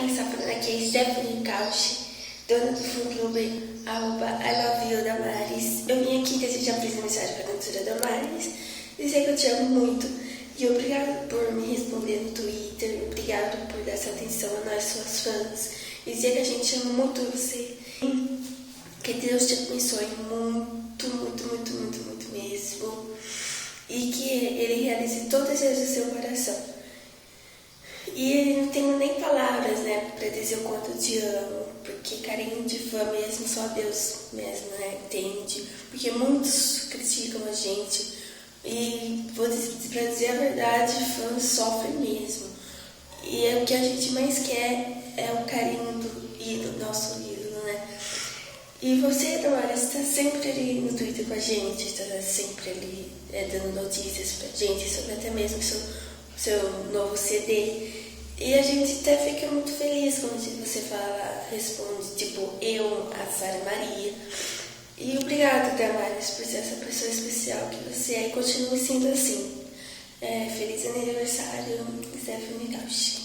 quem está falando aqui é Stephanie Cauchi, dona do fã-clube @ILoveYouDamaris. Eu vim aqui desejar feliz aniversário para a cantora Damaris, dizer que eu te amo muito e obrigado por me responder no Twitter, obrigado por dar essa atenção a nós, suas fãs, e dizer que a gente ama muito você. Que Deus te abençoe muito, muito, muito, muito, muito mesmo, e que Ele realize todo o desejo do seu coração. E ele não tem nem palavras, né, pra dizer o quanto eu te amo, porque carinho de fã mesmo, só Deus mesmo, né, entende, porque muitos criticam a gente, e pra dizer a verdade, fã sofre mesmo, e o que a gente mais quer é o carinho do ídolo, nosso ídolo, né. E você, Damaris, está sempre ali no Twitter com a gente, está sempre ali dando notícias pra gente sobre até mesmo seu novo CD. E a gente até fica muito feliz quando você fala, responde, tipo, eu, a Sara Maria. E obrigado, Damaris, por ser essa pessoa especial que você é e continue sendo assim. Feliz aniversário, Stephanie Cauchi.